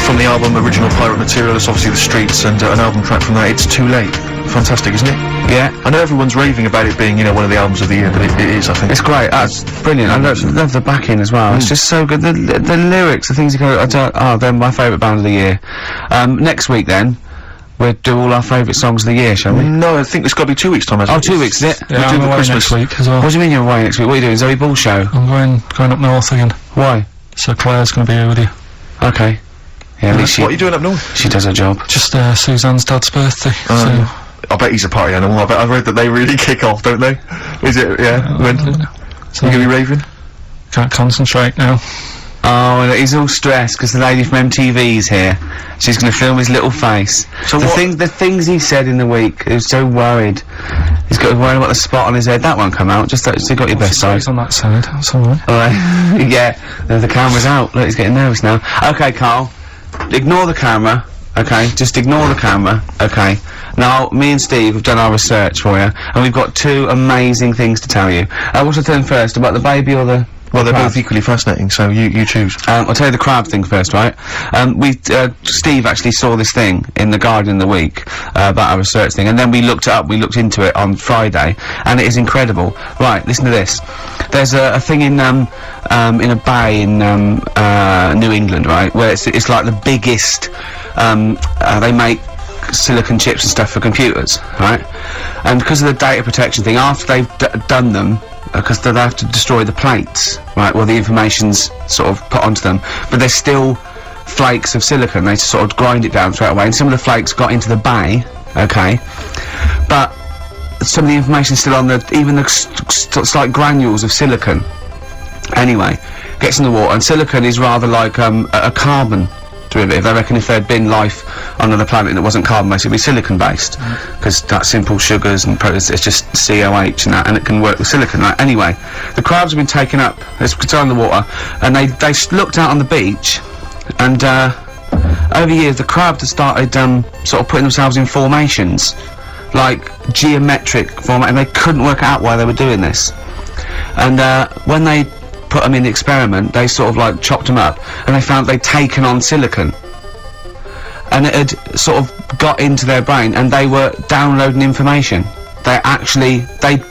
from the album Original Pirate Material. It's obviously The Streets, and an album track from that, It's Too Late. Fantastic, isn't it? Yeah. I know everyone's raving about it being, you know, one of the albums of the year, but it is, I think. It's great. That's brilliant. I love the backing as well. It's just so good. The lyrics, the things you go, they're my favourite band of the year. Next week then, we'll do all our favourite songs of the year, shall we? No, I think it's got to be 2 weeks' time, hasn't it? 2 weeks, is it? Yeah, I'm away next week as well. What do you mean you're away next week? What are you doing? Zoe Ball show? I'm going up north again. Why? So Claire's going to be here with you. Okay. Yeah, at least What are you doing up north? she does her job. Just Suzanne's dad's birthday. So I bet he's a party animal. I bet I've read that they really kick off, don't they? Is it? Yeah. When? so You gonna be raving? can't concentrate now. Oh, and he's all stressed because the lady from MTV's here. She's going to film his little face. So the things he said in the week, he was so worried. He's got worried about the spot on his head. That won't come out. Just you got your best side. He's on that side. That's alright. Alright. Yeah, the camera's out. Look, he's getting nervous now. Okay, Carl. Ignore the camera. Okay, just ignore the camera. Okay. Now, me and Steve have done our research for you, and we've got 2 amazing things to tell you. What's the turn first? About the baby or the... Well, they're both equally fascinating, so you choose. I'll tell you the crab thing first, right? Steve actually saw this thing in The Guardian the week, about our research thing, and then we looked it up, we looked into it on Friday, and it is incredible. Right, listen to this. There's a thing in a bay in, New England, right, where it's like the biggest, they make silicon chips and stuff for computers, right? And because of the data protection thing, after they've done them, because they have to destroy the plates, right, where the information's sort of put onto them, but there's still flakes of silicon. They sort of grind it down straight away, and some of the flakes got into the bay, okay, but some of the information's still on even the slight granules of silicon. Anyway, gets in the water, and silicon is rather like a carbon derivative. I reckon if there'd been life on another planet that wasn't carbon-based, it'd be silicon-based, because that's simple sugars and it's just COH and that, and it can work with silicon. Right? Anyway, the crabs have been taken up, it's in the water, and they looked out on the beach, and over the years the crabs have started sort of putting themselves in formations, like geometric formation, and they couldn't work out why they were doing this. And when they put them in the experiment, they sort of like chopped them up, and they found they'd taken on silicon, and it had sort of got into their brain, and they were downloading information. They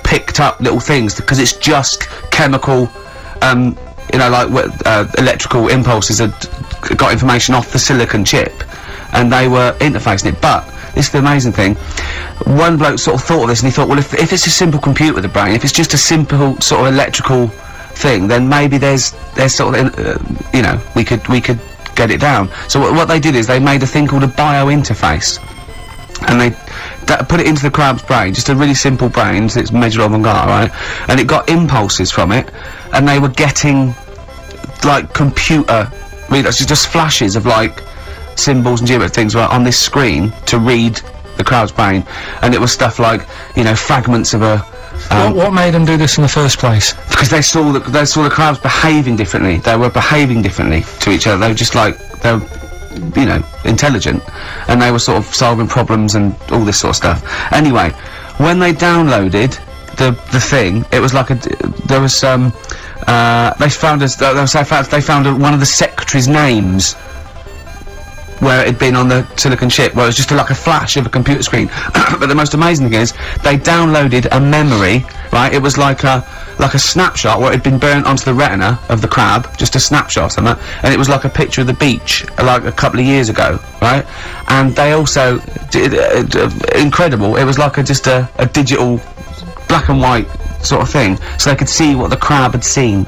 picked up little things, because it's just chemical, you know, like electrical impulses that got information off the silicon chip, and they were interfacing it. But this is the amazing thing. One bloke sort of thought of this, and he thought, well, if it's a simple computer with a brain, if it's just a simple sort of electrical thing, then maybe there's sort of, you know, we could get it down. So what they did is they made a thing called a biointerface, and they put it into the crab's brain, just a really simple brain, so it's measured on the guard, right? And it got impulses from it, and they were getting like computer, just flashes of like symbols and geometric things were on this screen to read the crab's brain, and it was stuff like, you know, fragments of a what made them do this in the first place? because they saw the crabs behaving differently. They were behaving differently to each other. They were just like, they were, you know, intelligent, and they were sort of solving problems and all this sort of stuff. Anyway, when they downloaded the thing, it was like there was they found one of the secretary's names where it had been on the silicon chip, where it was just like a flash of a computer screen. But the most amazing thing is, they downloaded a memory, right? It was like a snapshot where it had been burnt onto the retina of the crab, just a snapshot or something, and it was like a picture of the beach, like a couple of years ago, right? And they also did, incredible, it was like just a digital, black and white sort of thing, so they could see what the crab had seen.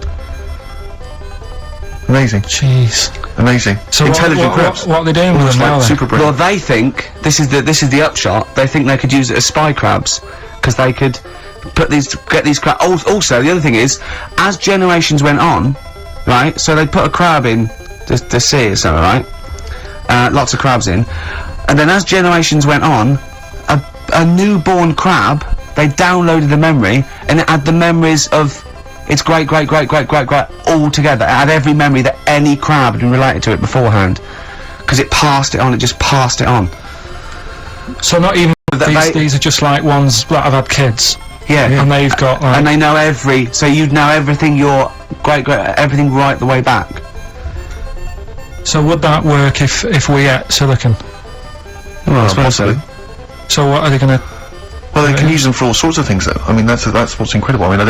Amazing. Jeez. Amazing. So Intelligent crabs. what are they doing with them now, then? Super brain. Well, they think, this is the upshot, they think they could use it as spy crabs, because they could get these crabs. Also, the other thing is, as generations went on, right, so they put a crab in the sea or something, right, lots of crabs in, and then as generations went on, a newborn crab, they downloaded the memory, and it had the memories of its great all together. It had every memory that any crab had been related to it beforehand, because it passed it on. It just passed it on. So not even these are just like ones that have had kids. Yeah. And they've got like, and they know so you'd know everything, everything right the way back. So would that work if we ate silicon? Well, I suppose so. possibly. So what are they gonna? Well, they can use them for all sorts of things, though. I mean, that's what's incredible. I mean, I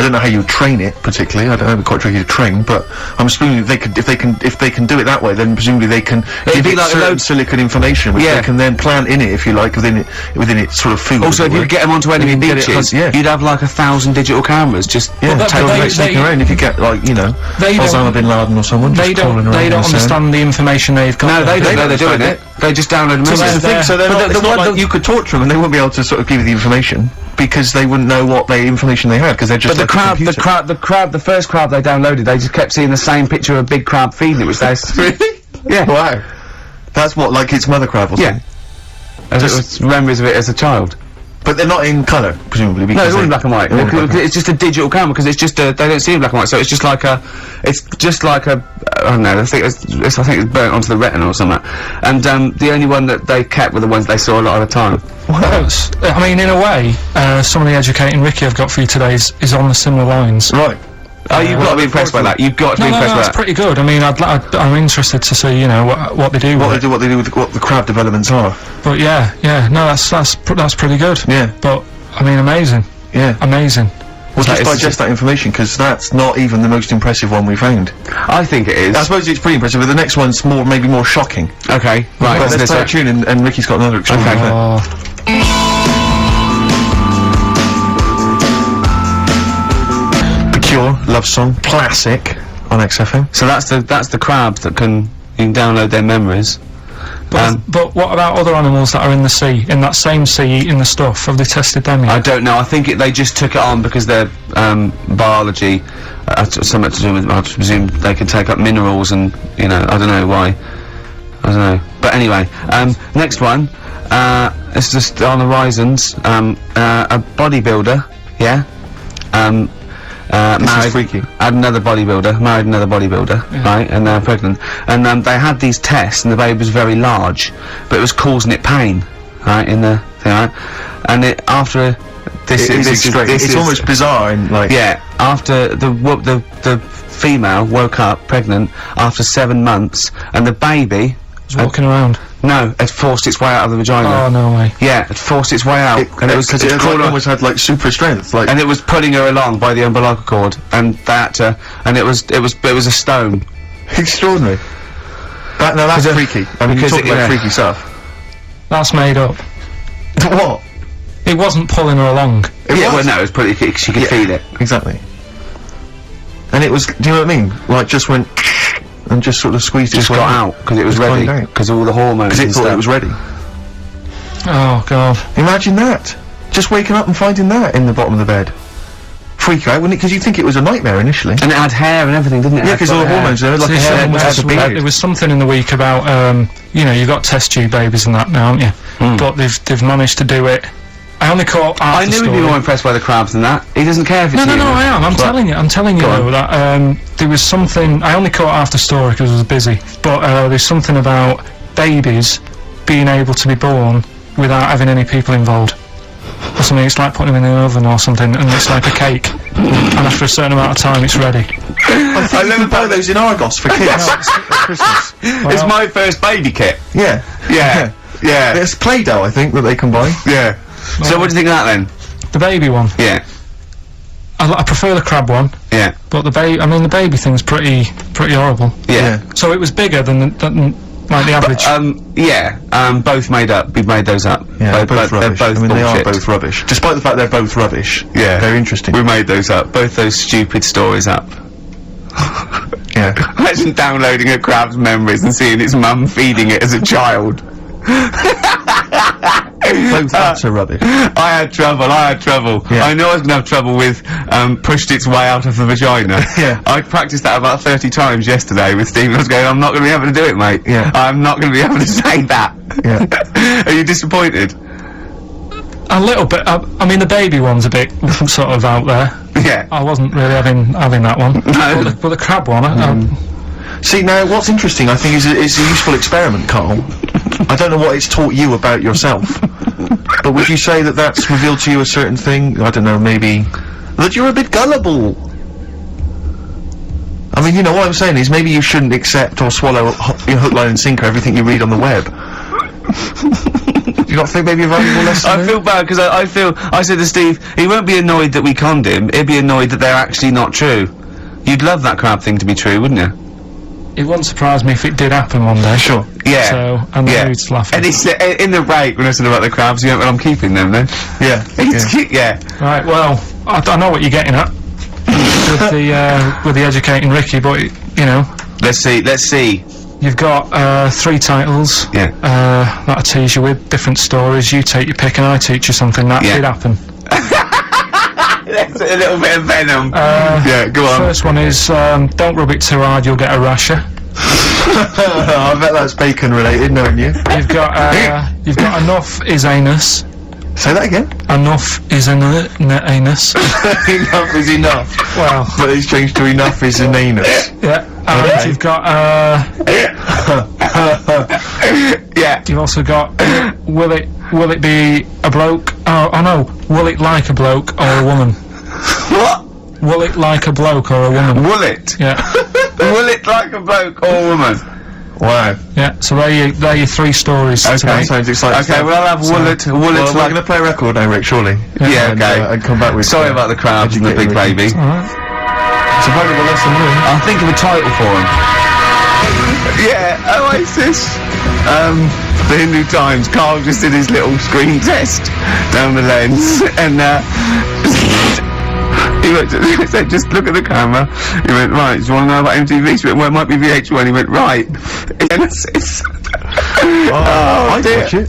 don't know how you train it particularly. I don't know, it'd be quite tricky to train, but I'm assuming if they can do it that way, then presumably they can give be it like a certain load- silicon information, which Yeah. they can then plant in it, if you like, within its sort of food. Also, as if it you were. get them onto any You can get it beaches, yeah. you'd have like 1,000 digital cameras just Yeah, Well, totally they- make sneaking they- around. If you get like, you know, They don't- Osama bin Laden or someone They just crawling don't. around They in don't the sand. understand the information they've got. No, they don't know they're doing understand it. They just download So them. that's the thing. they're- So they're but not, the it's not one like that- you could torture them and they wouldn't be able to sort of give you the information because they wouldn't know what information they had because they're just But like a computer. the first crab they downloaded, they just kept seeing the same picture of a big crab feeding it, which they Really? yeah, Wow. That's what, like its mother crab or yeah. something? As it was memories of it as a child. But they're not in colour, presumably. No, Because it's all in black and white. they're all in black and white. It's just a digital camera because it's just they don't see in black and white, so it's just like a I don't know. I think it's burnt onto the retina or something. And the only one that they kept were the ones they saw a lot of the time. Well, I mean, in a way, some of the educating Ricky I've got for you today is on the similar lines. Right. Oh, you've got to be impressed by that. You've got to be No, impressed by that's that. pretty good. I mean, I'm interested to see, you know, what they do. What with they do with what the crab developments are. it. But yeah, no, that's pretty good. Yeah. But I mean, amazing, Yeah. amazing. Well, That just is- digest that information because that's not even the most impressive one we found. I think it is. I suppose it's pretty impressive, but the next one's maybe more shocking. Okay, right. But listen let's to play a this. tune and Ricky's got another extraordinary Okay. Oh, The Cure, Love Song, classic on XFM. So that's the crabs that you can download their memories. but what about other animals that are in the sea, in that same sea, eating the stuff? Have they tested them I yet? don't know. I think they just took it on because their biology, something to do with. I presume they can take up minerals, and you know, I don't know why. I don't know. But anyway, next one. It's just on the horizons. A bodybuilder, yeah. This is Married, freaky. married another bodybuilder, right, and they're pregnant. And they had these tests, and the baby was very large, but it was causing it pain, right, in the thing, right? And after this It's almost bizarre and like... yeah, after the female woke up pregnant after 7 months, and the baby It's walking around. had forced its way out of the vagina. Oh no way. Yeah, it forced its way out, and it was because it crawling on- almost had like super strength, like... and it was pulling her along by the umbilical cord, and that, and it was a stone. extraordinary. Now that's freaky. I mean, you because talk it- about yeah. freaky stuff. That's made up. What? It wasn't pulling her along. Yeah, well, no, it was pretty. She could feel it. Exactly. And it was, do you know what I mean? Like, just went... and just sort of squeezed Just got out because it was Just ready. climbed out. Because all the hormones. because it and thought stuff. it was ready. Oh god. Imagine that. Just waking up and finding that in the bottom of the bed. Freak you out, wouldn't it? Because you'd think it was a nightmare initially. And it had hair and everything, didn't it? Yeah, because all the hormones there, like See, a hair, there like a beard. there was something in the week about, you know, you've got test tube babies and that now, haven't you? But they've managed to do it. I only caught half I the knew he'd story. be more impressed by the crabs than that. He doesn't care if it's No, human. I am. I'm telling you Go on. though, that there was something. I only caught half the story because I was busy. But there's something about babies being able to be born without having any people involved. Or something. It's like putting them in the oven or something, and it's like a cake. And after a certain amount of time, it's ready. I think you can buy those in Argos for kids at Christmas. It's my first baby kit. Yeah. Yeah. Yeah. There's Play-Doh, I think, that they can buy. Yeah. So what do you think of that then? The baby one. Yeah. I prefer the crab one, Yeah. but the baby thing's pretty horrible. Yeah. So it was bigger than like the average. Yeah. Both made up. We made those up. Yeah, they're both rubbish. They're both I mean, they are bullshit. both rubbish. Despite the fact they're both rubbish. Yeah. They're interesting. We made those up. Both those stupid stories up. Yeah. Imagine downloading a crab's memories and seeing its mum feeding it as a child. Both apps are rubbish. I had trouble. Yeah. I knew I was going to have trouble with pushed its way out of the vagina. Yeah. I practiced that about 30 times yesterday with Stephen. I was going, I'm not going to be able to do it, mate. Yeah. I'm not going to be able to say that. Yeah. Are you disappointed? A little bit. I mean, the baby one's a bit sort of out there. Yeah. I wasn't really having that one. No. But the crab one, See, now, what's interesting, I think, is a useful experiment, Carl. I don't know what it's taught you about yourself. But would you say that that's revealed to you a certain thing? I don't know, maybe... that you're a bit gullible. I mean, you know, what I'm saying is maybe you shouldn't accept or swallow hook, line and sinker everything you read on the web. Do you not think maybe a valuable lesson? I feel bad because I said to Steve, he won't be annoyed that we conned him, he'd be annoyed that they're actually not true. You'd love that crab thing to be true, wouldn't you? It wouldn't surprise me if it did happen one day. Sure. Yeah. So, and the mood's laughing. And he said, in the break, when I said about the crabs, he went, well, I'm keeping them then. Yeah. It's cute, yeah. Right, well, I know what you're getting at. with the educating Ricky, but, you know. Let's see. You've got, 3 titles. Yeah. That I tease you with, different stories, you take your pick and I teach you something, that did happen. That's a little bit of venom. Yeah, go on. First one is, don't rub it too hard, you'll get a rasher. I bet that's bacon related, knowing you. You've got enough is anus. Say that again. Enough is anus. Enough is enough. Well, But it's changed to enough is an anus. yeah. And Okay. you've got, Yeah. you've also got, will it be a bloke? Oh no, will it like a bloke or a woman? What? Will it like a bloke or a woman? Will it? Yeah. Will it like a bloke or a woman? Wow. Yeah, so they're your 3 stories Okay. today. Sounds exciting. Okay, well I'll have will it Well, we're like... gonna play a record now, Rick, surely. Yeah, And, okay. and come back with... Sorry about the crabs and the big educating Ricky. baby. Alright. It's a valuable lesson, really. I'll think of a title for him. Yeah, Oasis. The Hindu Times. Carl just did his little screen test down the lens, and he went to, he said, just look at the camera. He went, right, do you want to know about MTV? She went, well, it might be VH1. He went, right. Genesis. I'd dear. watch it.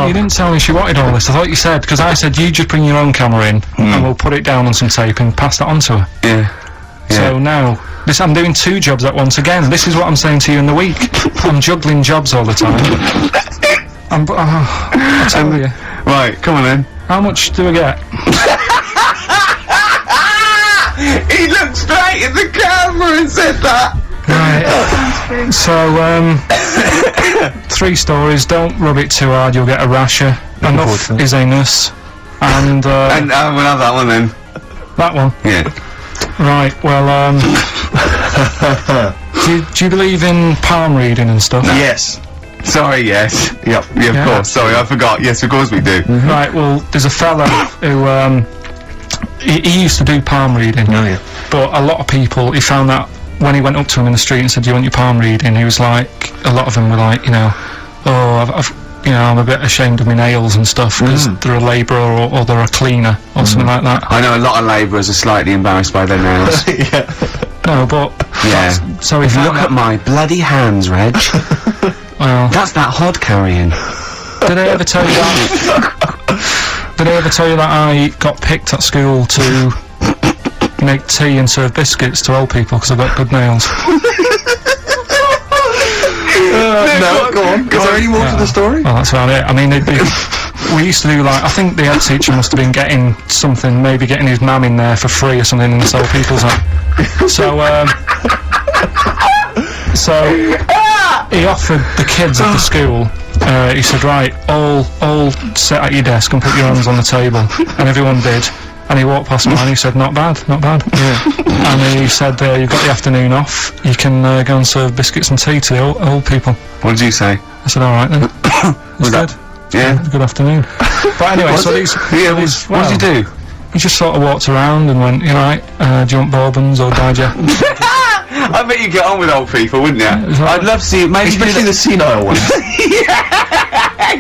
You didn't tell me she wanted all this. I thought you said, because I said you just bring your own camera in and we'll put it down on some tape and pass that on to her. Yeah. So now, I'm doing 2 jobs at once again. This is what I'm saying to you in the week. I'm juggling jobs all the time. I tell you. Right, come on then. How much do I get? He looked straight at the camera and said that. Right. So, 3 stories. Don't rub it too hard, you'll get a rasher. Enough is anus. And, And we'll have that one then. that one. Yeah. Right, well, do you believe in palm reading and stuff? Yes. Sorry, yes. Yep. Yeah, of Yeah. course. Sorry, I forgot. Yes, of course we do. Right, well, there's a fella who, he used to do palm reading. Oh, yeah. But a lot of people, he found that when he went up to him in the street and said, do you want your palm reading? He was like, a lot of them were like, you know, oh, I'm a bit ashamed of my nails and stuff because they're a labourer or they're a cleaner or something like that. I know a lot of labourers are slightly embarrassed by their nails. Yeah. No, but... Yeah. So he found Look at my bloody hands, Reg. well, That's that hod carrying. did I ever tell you that? Did I ever tell you that I got picked at school to make tea and serve biscuits to old people because I've got good nails? No, go on. Is there any more to the story? Well, that's about it. I mean, we used to do like, I think the head teacher must have been getting something, maybe getting his mum in there for free or something in this old people's home. So he offered the kids of the school, he said, right, all sit at your desk and put your hands on the table. And everyone did. And he walked past mine and he said, not bad, not bad. Yeah. And he said, you've got the afternoon off, you can go and serve biscuits and tea to the old people. What did you say? I said, alright then. It's that- good. Yeah. Good afternoon. But anyway, so these... Yeah, these- what did you do? He just sort of walked around and went, you know, right, do you want bourbons or digest? I bet you get on with old people, wouldn't you? was right. I'd love to see maybe Especially the senile ones.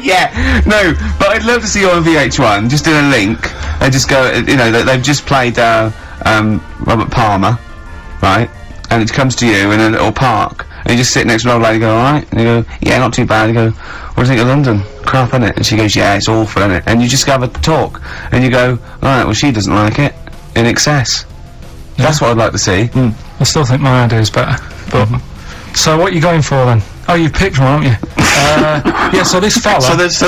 yeah, no, but I'd love to see you on VH1, just in a link, they just go, you know, they've just played, Robert Palmer, right, and it comes to you in a little park, and you just sit next to an old lady and go, alright, and you go, yeah, not too bad, you go, what do you think of London? Crap, innit? And she goes, yeah, it's awful, innit? And you just have a talk, and you go, alright, well, she doesn't like it, in excess. Yeah. That's what I'd like to see. I still think my idea is better. But so what are you going for then? Oh, you've picked one, haven't you? Yeah. So this fella. So there's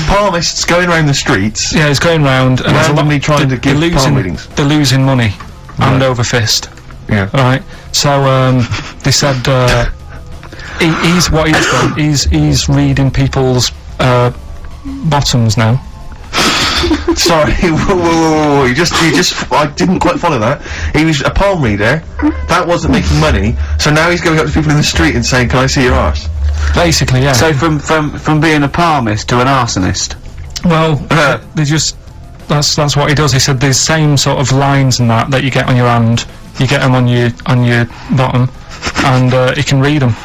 palmists going around the streets. yeah, he's going round and there's a lot- Randomly trying to they're give palm losing, readings. They're losing money, hand over fist. Yeah. Right. So they said he's what he's done. He's reading people's bottoms now. Sorry, whoa. You just, I didn't quite follow that. He was a palm reader. That wasn't making money. So now he's going up to people in the street and saying, "Can I see your arse?" Basically, yeah. So from being a palmist to an arsonist. Well, they just, that's what he does. He said the same sort of lines and that you get on your hand, you get them on your bottom, and he can read them.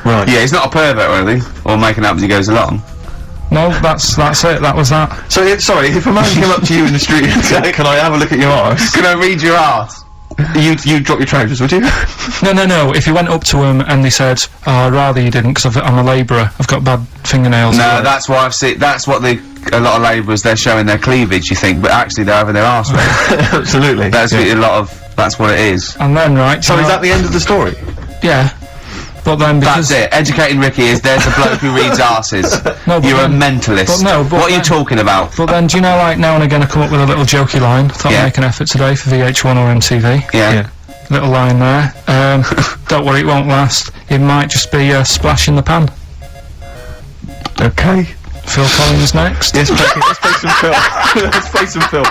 Right. Yeah, he's not a pervert or anything, or making up as he goes along. No, that's it, that was that. So, sorry, if a man came up to you in the street and said, "Can I have a look at your arse?" Can I read your arse? You'd drop your trousers, would you? No, if you went up to him and they said, "Oh, I'd rather you didn't, because I'm a labourer, I've got bad fingernails." No, that's why I've seen, that's what a lot of labourers, they're showing their cleavage, you think, but actually they're having their arse read. Absolutely. That's that's what it is. And then, right, So is that the end of the story? Yeah. But then because... That's it. Educating Ricky is there's a bloke who reads arses. No, but You're then, a mentalist. What are you talking about? But then, do you know, like, now and again I come up with a little jokey line. Thought I'd make an effort today for VH1 or MTV. Yeah. Little line there. Don't worry, it won't last. It might just be a splash in the pan. Okay. Phil Collins next. Yes, let's play some Phil. Let's play some Phil.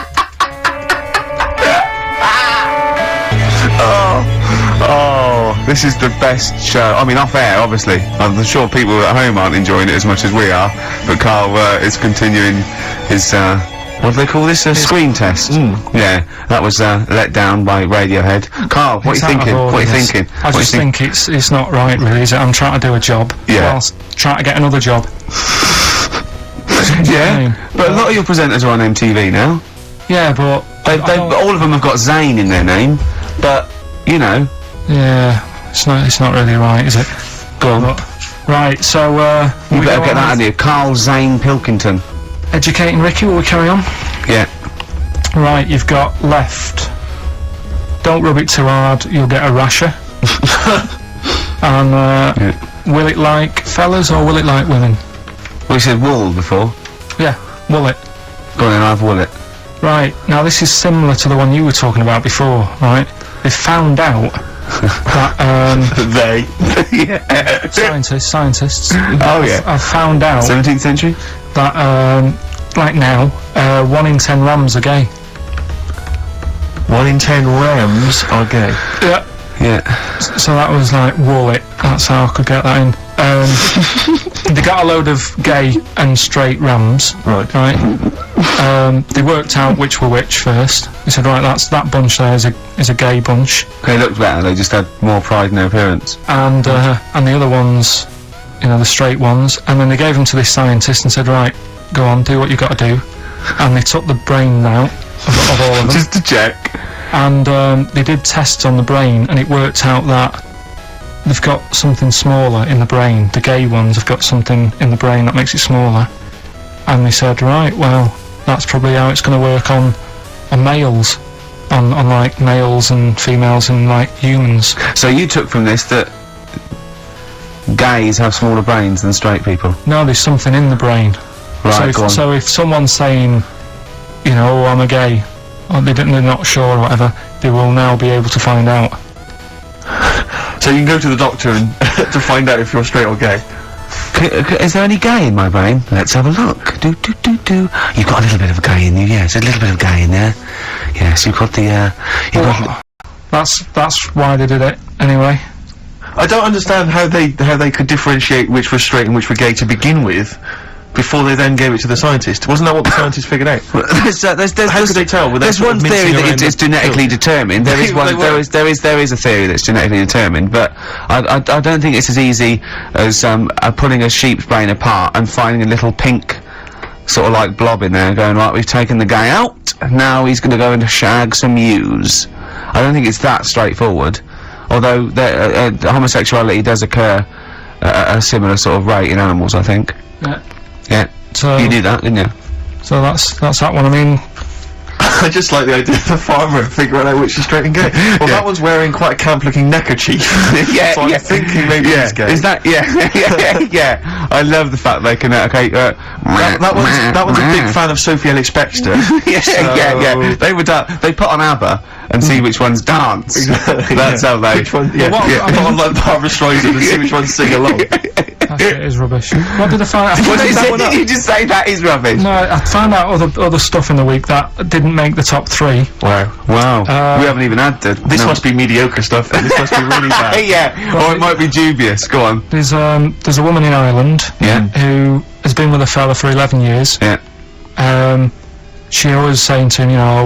Oh, this is the best show. I mean, off air, obviously. I'm sure people at home aren't enjoying it as much as we are, but Carl is continuing his, what do they call this? A screen test. Yeah, that was let down by Radiohead. Carl, what are you thinking? What are you thinking? I just think it's not right, really, is it? I'm trying to do a job whilst trying to get another job. Yeah, but a lot of your presenters are on MTV now. Yeah, but all of them have got Zayn in their name, but you know. Yeah, it's not really right, is it? Go on. But, right, so you better get that out of you. Carl Zane Pilkington. Educating Ricky, will we carry on? Yeah. Right, you've got left. Don't rub it too hard, you'll get a rasher. And will it like fellas or will it like women? Well, you said wool before. Yeah, will it. Go on then, I've wool it. Right, now this is similar to the one you were talking about before, right? They found out that, scientists. Oh yeah. I've found out 17th century? that, like now, 1 in 10 rams are gay. 1 in 10 rams are gay. Yeah. Yeah. So that was like, wool it. That's how I could get that in. They got a load of gay and straight rams. Right. They worked out which were which first. They said, right, that bunch there is a gay bunch. They looked better, they just had more pride in their appearance. And the other ones, you know, the straight ones. And then they gave them to this scientist and said, right, go on, do what you got to do. And they took the brain out of all of them. Just to check. And they did tests on the brain, and it worked out that they've got something smaller in the brain. The gay ones have got something in the brain that makes it smaller. And they said, right, well, that's probably how it's going to work on males. On like males and females and like humans. So you took from this that gays have smaller brains than straight people? No, there's something in the brain. Right, go on. So if someone's saying, you know, oh, I'm a gay, or they're not sure or whatever, they will now be able to find out. So you can go to the doctor and to find out if you're straight or gay. Is there any gay in my brain? Let's have a look. Do. You've got a little bit of gay in you, yes, a little bit of gay in there. Yes, you've got the, That's why they did it, anyway. I don't understand how they could differentiate which were straight and which were gay to begin with, before they then gave it to the scientist. Wasn't that what the scientists figured out? How could they tell? There's one theory that it's genetically determined. There is one. There is a theory that's genetically determined, but I don't think it's as easy as pulling a sheep's brain apart and finding a little pink sort of like blob in there, going, right, we've taken the guy out. Now he's going to go and shag some ewes. I don't think it's that straightforward. Although homosexuality does occur at a similar sort of rate in animals, I think. Yeah. Yeah. So you did that, didn't you? So that's that one. I mean, I just like the idea of the farmer figuring out which is straight and gay. Well, that one's wearing quite a camp-looking neckerchief. So I'm thinking maybe he's gay. Is that? Yeah. I love the fact they can. That was a big fan of Sophie Ellis-Bextor. Yeah. They would. They put on ABBA and see which ones dance. Exactly. That's how they. Which one? Yeah. Put on like Barbra Streisand and see which ones sing along. That shit is rubbish. What did I find out? What did you just say? That is rubbish. No, I found out other stuff in the week that didn't make the top 3. Wow. Wow. We haven't even had the. This must be mediocre stuff. Then. This must be really bad. Yeah. Or it might be dubious. Go on. There's a woman in Ireland who has been with a fella for 11 years. Yeah. She always saying to him, you know,